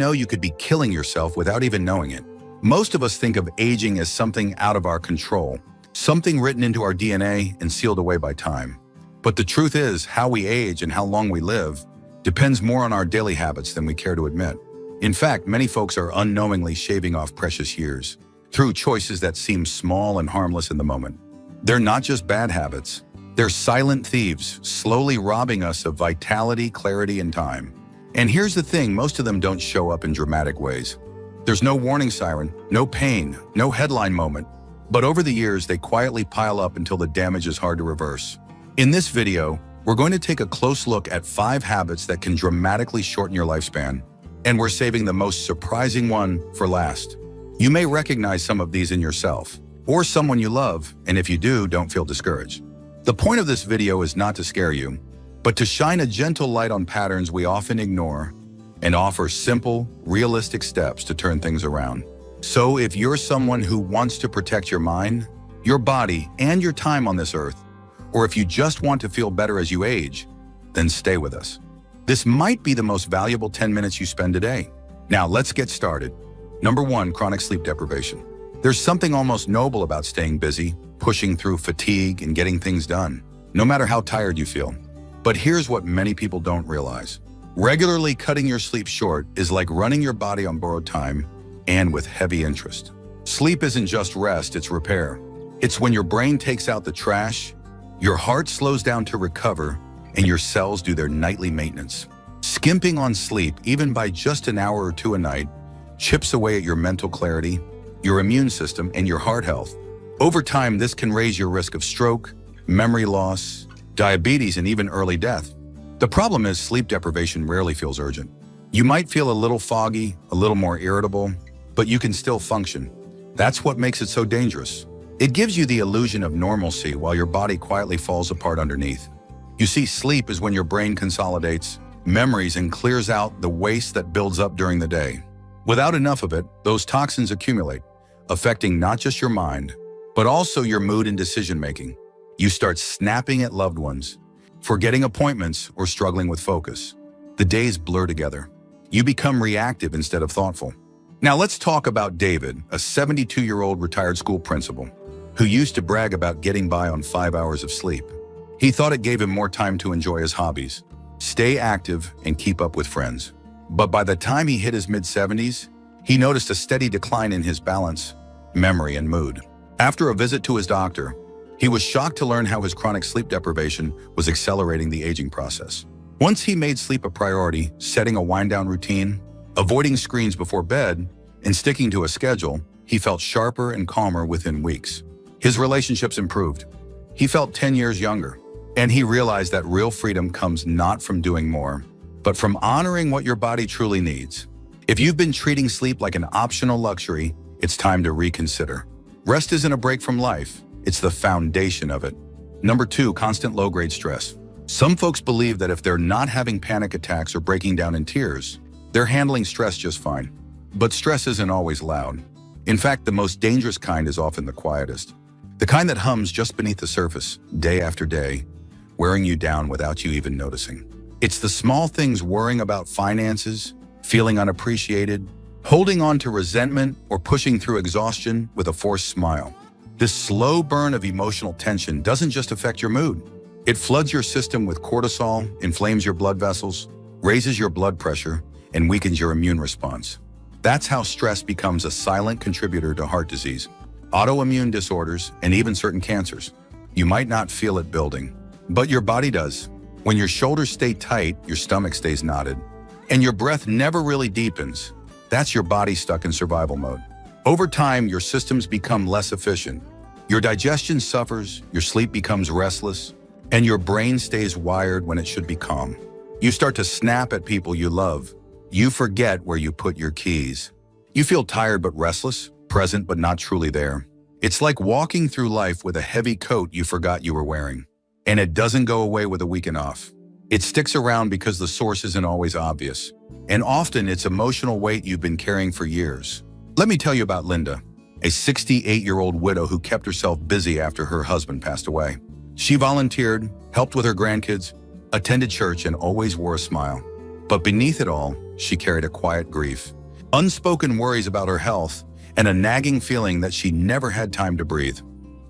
Know you could be killing yourself without even knowing it. Most of us think of aging as something out of our control, something written into our DNA and sealed away by time. But the truth is, how we age and how long we live depends more on our daily habits than we care to admit. In fact, many folks are unknowingly shaving off precious years through choices that seem small and harmless in the moment. They're not just bad habits. They're silent thieves, slowly robbing us of vitality, clarity, and time. And here's the thing, most of them don't show up in dramatic ways. There's no warning siren, no pain, no headline moment. But over the years, they quietly pile up until the damage is hard to reverse. In this video, we're going to take a close look at 5 habits that can dramatically shorten your lifespan. And we're saving the most surprising one for last. You may recognize some of these in yourself, or someone you love, and if you do, don't feel discouraged. The point of this video is not to scare you, but to shine a gentle light on patterns we often ignore and offer simple, realistic steps to turn things around. So if you're someone who wants to protect your mind, your body, and your time on this earth, or if you just want to feel better as you age, then stay with us. This might be the most valuable 10 minutes you spend today. Now let's get started. Number 1, chronic sleep deprivation. There's something almost noble about staying busy, pushing through fatigue, and getting things done, no matter how tired you feel. But here's what many people don't realize. Regularly cutting your sleep short is like running your body on borrowed time and with heavy interest. Sleep isn't just rest, it's repair. It's when your brain takes out the trash, your heart slows down to recover, and your cells do their nightly maintenance. Skimping on sleep, even by just an hour or 2 a night, chips away at your mental clarity, your immune system, and your heart health. Over time, this can raise your risk of stroke, memory loss, diabetes, and even early death. The problem is sleep deprivation rarely feels urgent. You might feel a little foggy, a little more irritable, but you can still function. That's what makes it so dangerous. It gives you the illusion of normalcy while your body quietly falls apart underneath. You see, sleep is when your brain consolidates memories and clears out the waste that builds up during the day. Without enough of it, those toxins accumulate, affecting not just your mind, but also your mood and decision-making. You start snapping at loved ones, forgetting appointments, or struggling with focus. The days blur together. You become reactive instead of thoughtful. Now let's talk about David, a 72-year-old retired school principal, who used to brag about getting by on 5 hours of sleep. He thought it gave him more time to enjoy his hobbies, stay active, and keep up with friends. But by the time he hit his mid-70s, he noticed a steady decline in his balance, memory, and mood. After a visit to his doctor, he was shocked to learn how his chronic sleep deprivation was accelerating the aging process. Once he made sleep a priority, setting a wind-down routine, avoiding screens before bed, and sticking to a schedule, he felt sharper and calmer within weeks. His relationships improved. He felt 10 years younger, and he realized that real freedom comes not from doing more, but from honoring what your body truly needs. If you've been treating sleep like an optional luxury, it's time to reconsider. Rest isn't a break from life. It's the foundation of it. Number 2, constant low-grade stress. Some folks believe that if they're not having panic attacks or breaking down in tears, they're handling stress just fine. But stress isn't always loud. In fact, the most dangerous kind is often the quietest. The kind that hums just beneath the surface, day after day, wearing you down without you even noticing. It's the small things: worrying about finances, feeling unappreciated, holding on to resentment, or pushing through exhaustion with a forced smile. This slow burn of emotional tension doesn't just affect your mood. It floods your system with cortisol, inflames your blood vessels, raises your blood pressure, and weakens your immune response. That's how stress becomes a silent contributor to heart disease, autoimmune disorders, and even certain cancers. You might not feel it building, but your body does. When your shoulders stay tight, your stomach stays knotted, and your breath never really deepens, that's your body stuck in survival mode. Over time, your systems become less efficient. Your digestion suffers, your sleep becomes restless, and your brain stays wired when it should be calm. You start to snap at people you love. You forget where you put your keys. You feel tired but restless, present but not truly there. It's like walking through life with a heavy coat you forgot you were wearing. And it doesn't go away with a weekend off. It sticks around because the source isn't always obvious. And often it's emotional weight you've been carrying for years. Let me tell you about Linda, a 68-year-old widow who kept herself busy after her husband passed away. She volunteered, helped with her grandkids, attended church, and always wore a smile. But beneath it all, she carried a quiet grief, unspoken worries about her health, and a nagging feeling that she never had time to breathe.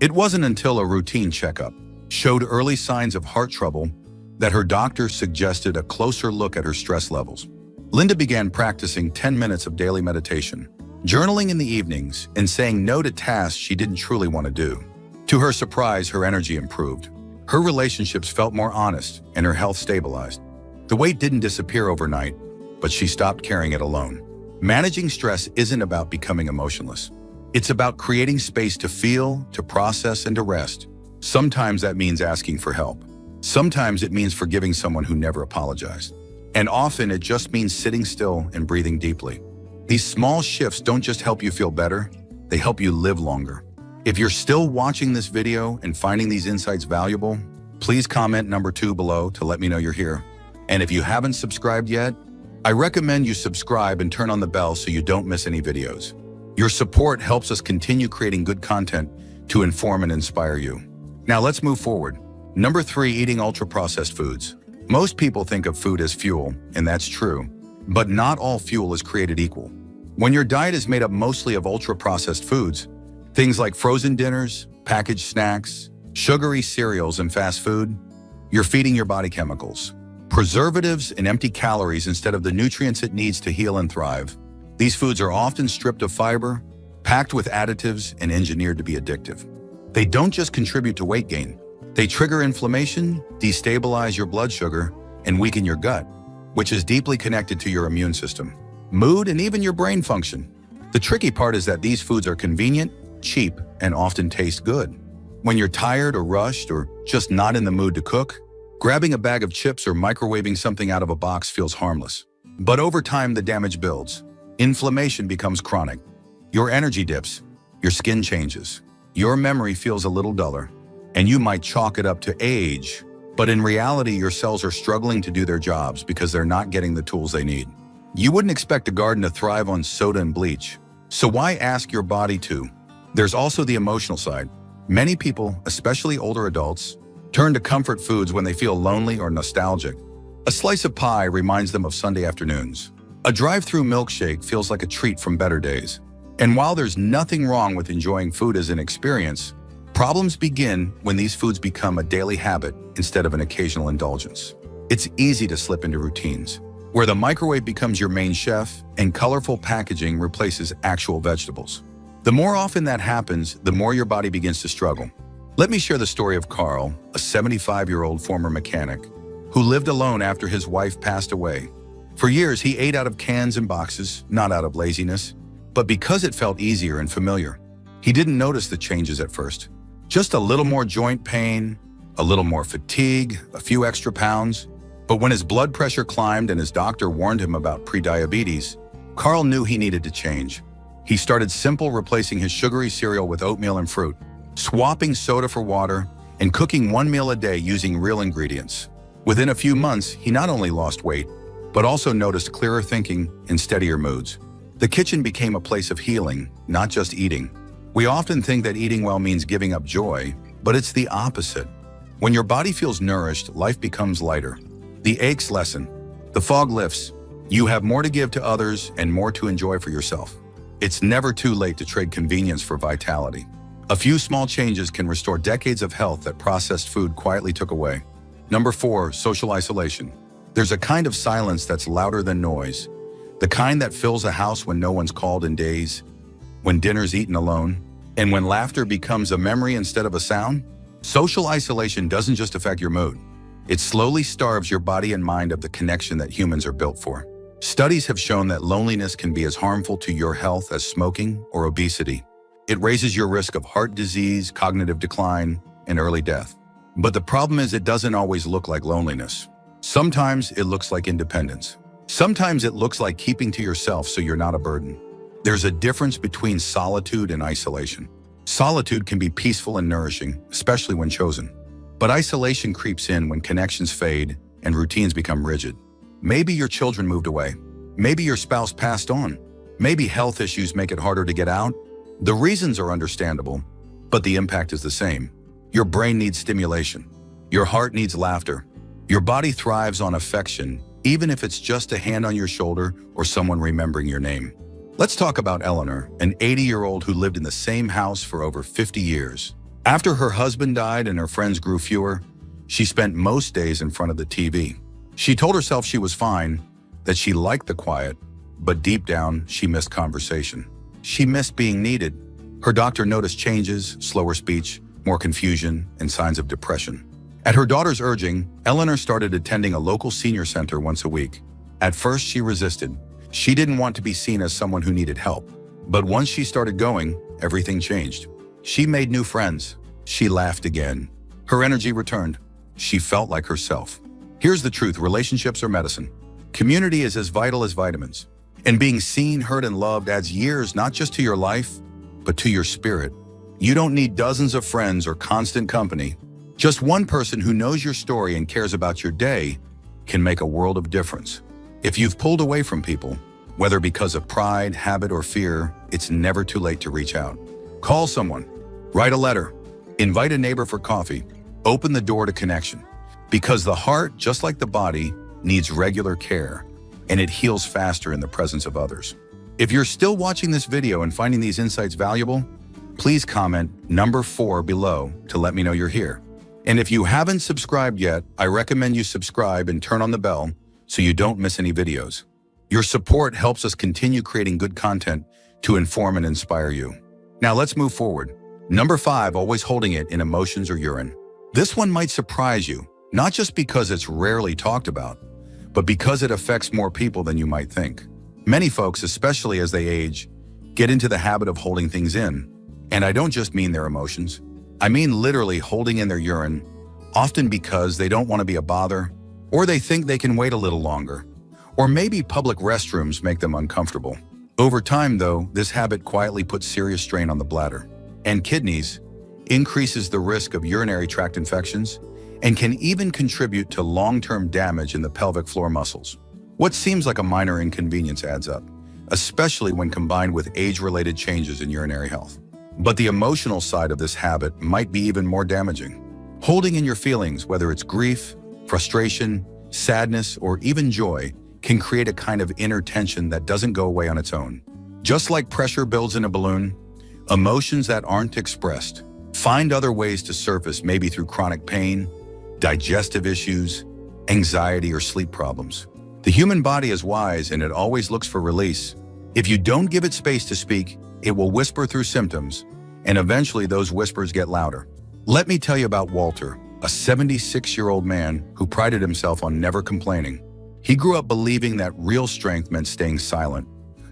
It wasn't until a routine checkup showed early signs of heart trouble that her doctor suggested a closer look at her stress levels. Linda began practicing 10 minutes of daily meditation, journaling in the evenings, and saying no to tasks she didn't truly want to do. To her surprise, her energy improved. Her relationships felt more honest, and her health stabilized. The weight didn't disappear overnight, but she stopped carrying it alone. Managing stress isn't about becoming emotionless. It's about creating space to feel, to process, and to rest. Sometimes that means asking for help. Sometimes it means forgiving someone who never apologized. And often it just means sitting still and breathing deeply. These small shifts don't just help you feel better, they help you live longer. If you're still watching this video and finding these insights valuable, please comment number 2 below to let me know you're here. And if you haven't subscribed yet, I recommend you subscribe and turn on the bell so you don't miss any videos. Your support helps us continue creating good content to inform and inspire you. Now let's move forward. Number 3, eating ultra-processed foods. Most people think of food as fuel, and that's true, but not all fuel is created equal. When your diet is made up mostly of ultra-processed foods, things like frozen dinners, packaged snacks, sugary cereals, and fast food, you're feeding your body chemicals, preservatives, and empty calories instead of the nutrients it needs to heal and thrive. These foods are often stripped of fiber, packed with additives, and engineered to be addictive. They don't just contribute to weight gain. They trigger inflammation, destabilize your blood sugar, and weaken your gut, which is deeply connected to your immune system, mood, and even your brain function. The tricky part is that these foods are convenient, cheap, and often taste good. When you're tired or rushed or just not in the mood to cook, grabbing a bag of chips or microwaving something out of a box feels harmless. But over time, the damage builds. Inflammation becomes chronic. Your energy dips, your skin changes, your memory feels a little duller, and you might chalk it up to age, but in reality, your cells are struggling to do their jobs because they're not getting the tools they need. You wouldn't expect a garden to thrive on soda and bleach, so why ask your body to? There's also the emotional side. Many people, especially older adults, turn to comfort foods when they feel lonely or nostalgic. A slice of pie reminds them of Sunday afternoons. A drive-through milkshake feels like a treat from better days. And while there's nothing wrong with enjoying food as an experience, problems begin when these foods become a daily habit instead of an occasional indulgence. It's easy to slip into routines, where the microwave becomes your main chef and colorful packaging replaces actual vegetables. The more often that happens, the more your body begins to struggle. Let me share the story of Carl, a 75-year-old former mechanic, who lived alone after his wife passed away. For years, he ate out of cans and boxes, not out of laziness, but because it felt easier and familiar. He didn't notice the changes at first. Just a little more joint pain, a little more fatigue, a few extra pounds. But when his blood pressure climbed and his doctor warned him about prediabetes, Carl knew he needed to change. He started simple, replacing his sugary cereal with oatmeal and fruit, swapping soda for water, and cooking one meal a day using real ingredients. Within a few months, he not only lost weight, but also noticed clearer thinking and steadier moods. The kitchen became a place of healing, not just eating. We often think that eating well means giving up joy, but it's the opposite. When your body feels nourished, life becomes lighter. The aches lessen, the fog lifts. You have more to give to others and more to enjoy for yourself. It's never too late to trade convenience for vitality. A few small changes can restore decades of health that processed food quietly took away. Number 4, social isolation. There's a kind of silence that's louder than noise. The kind that fills a house when no one's called in days, when dinner's eaten alone, and when laughter becomes a memory instead of a sound. Social isolation doesn't just affect your mood. It slowly starves your body and mind of the connection that humans are built for. Studies have shown that loneliness can be as harmful to your health as smoking or obesity. It raises your risk of heart disease, cognitive decline, and early death. But the problem is it doesn't always look like loneliness. Sometimes it looks like independence. Sometimes it looks like keeping to yourself so you're not a burden. There's a difference between solitude and isolation. Solitude can be peaceful and nourishing, especially when chosen. But isolation creeps in when connections fade and routines become rigid. Maybe your children moved away. Maybe your spouse passed on. Maybe health issues make it harder to get out. The reasons are understandable, but the impact is the same. Your brain needs stimulation. Your heart needs laughter. Your body thrives on affection, even if it's just a hand on your shoulder or someone remembering your name. Let's talk about Eleanor, an 80-year-old who lived in the same house for over 50 years. After her husband died and her friends grew fewer, she spent most days in front of the TV. She told herself she was fine, that she liked the quiet, but deep down, she missed conversation. She missed being needed. Her doctor noticed changes, slower speech, more confusion, and signs of depression. At her daughter's urging, Eleanor started attending a local senior center once a week. At first, she resisted. She didn't want to be seen as someone who needed help. But once she started going, everything changed. She made new friends. She laughed again. Her energy returned. She felt like herself. Here's the truth: relationships are medicine. Community is as vital as vitamins. And being seen, heard, and loved adds years not just to your life, but to your spirit. You don't need dozens of friends or constant company. Just one person who knows your story and cares about your day can make a world of difference. If you've pulled away from people, whether because of pride, habit, or fear, it's never too late to reach out. Call someone, write a letter, invite a neighbor for coffee, open the door to connection. Because the heart, just like the body, needs regular care, and it heals faster in the presence of others. If you're still watching this video and finding these insights valuable, please comment number 4 below to let me know you're here. And if you haven't subscribed yet, I recommend you subscribe and turn on the bell so you don't miss any videos. Your support helps us continue creating good content to inform and inspire you. Now let's move forward. Number 5, always holding it in emotions or urine. This one might surprise you, not just because it's rarely talked about, but because it affects more people than you might think. Many folks, especially as they age, get into the habit of holding things in. And I don't just mean their emotions. I mean literally holding in their urine, often because they don't want to be a bother, or they think they can wait a little longer, or maybe public restrooms make them uncomfortable. Over time, though, this habit quietly puts serious strain on the bladder and kidneys, increases the risk of urinary tract infections, and can even contribute to long-term damage in the pelvic floor muscles. What seems like a minor inconvenience adds up, especially when combined with age-related changes in urinary health. But the emotional side of this habit might be even more damaging. Holding in your feelings, whether it's grief, frustration, sadness, or even joy, can create a kind of inner tension that doesn't go away on its own. Just like pressure builds in a balloon, emotions that aren't expressed find other ways to surface, maybe through chronic pain, digestive issues, anxiety, or sleep problems. The human body is wise and it always looks for release. If you don't give it space to speak, it will whisper through symptoms, and eventually those whispers get louder. Let me tell you about Walter, a 76-year-old man who prided himself on never complaining. He grew up believing that real strength meant staying silent,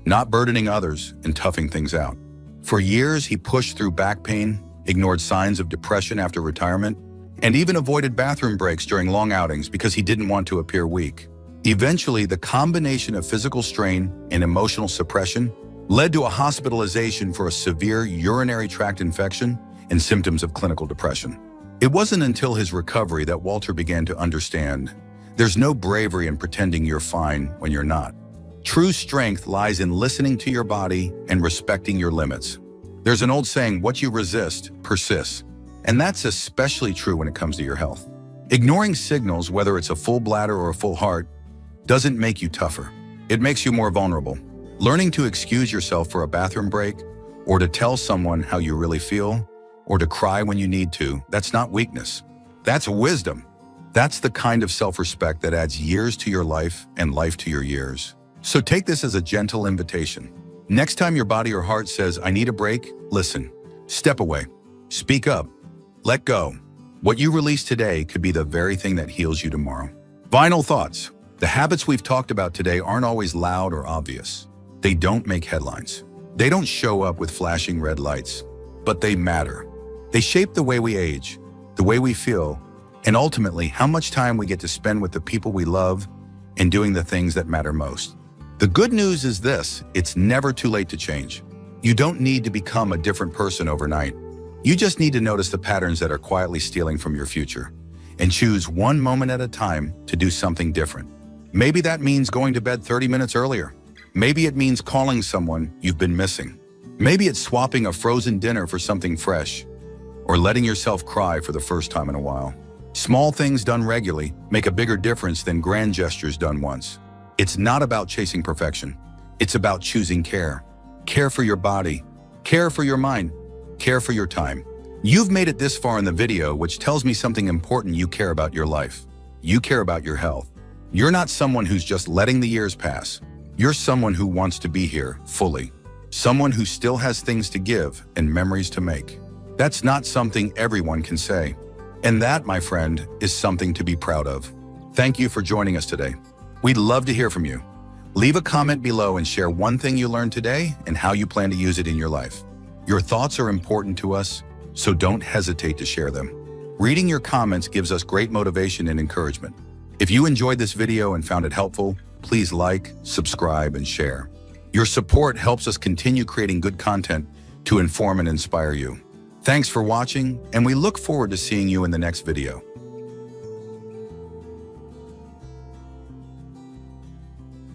not burdening others, and toughing things out. For years, he pushed through back pain, ignored signs of depression after retirement, and even avoided bathroom breaks during long outings because he didn't want to appear weak. Eventually, the combination of physical strain and emotional suppression led to a hospitalization for a severe urinary tract infection and symptoms of clinical depression. It wasn't until his recovery that Walter began to understand there's no bravery in pretending you're fine when you're not. True strength lies in listening to your body and respecting your limits. There's an old saying, what you resist persists, and that's especially true when it comes to your health. Ignoring signals, whether it's a full bladder or a full heart, doesn't make you tougher. It makes you more vulnerable. Learning to excuse yourself for a bathroom break, or to tell someone how you really feel, or to cry when you need to, that's not weakness. That's wisdom. That's the kind of self-respect that adds years to your life and life to your years. So take this as a gentle invitation. Next time your body or heart says, I need a break, listen. Step away. Speak up. Let go. What you release today could be the very thing that heals you tomorrow. Final thoughts. The habits we've talked about today aren't always loud or obvious. They don't make headlines. They don't show up with flashing red lights, but they matter. They shape the way we age, the way we feel, and ultimately how much time we get to spend with the people we love and doing the things that matter most. The good news is this: it's never too late to change. You don't need to become a different person overnight. You just need to notice the patterns that are quietly stealing from your future and choose one moment at a time to do something different. Maybe that means going to bed 30 minutes earlier. Maybe it means calling someone you've been missing. Maybe it's swapping a frozen dinner for something fresh, or letting yourself cry for the first time in a while. Small things done regularly make a bigger difference than grand gestures done once. It's not about chasing perfection. It's about choosing care. Care for your body, care for your mind, care for your time. You've made it this far in the video, which tells me something important. You care about your life. You care about your health. You're not someone who's just letting the years pass. You're someone who wants to be here fully. Someone who still has things to give and memories to make. That's not something everyone can say. And that, my friend, is something to be proud of. Thank you for joining us today. We'd love to hear from you. Leave a comment below and share one thing you learned today and how you plan to use it in your life. Your thoughts are important to us, so don't hesitate to share them. Reading your comments gives us great motivation and encouragement. If you enjoyed this video and found it helpful, please like, subscribe, and share. Your support helps us continue creating good content to inform and inspire you. Thanks for watching, and we look forward to seeing you in the next video.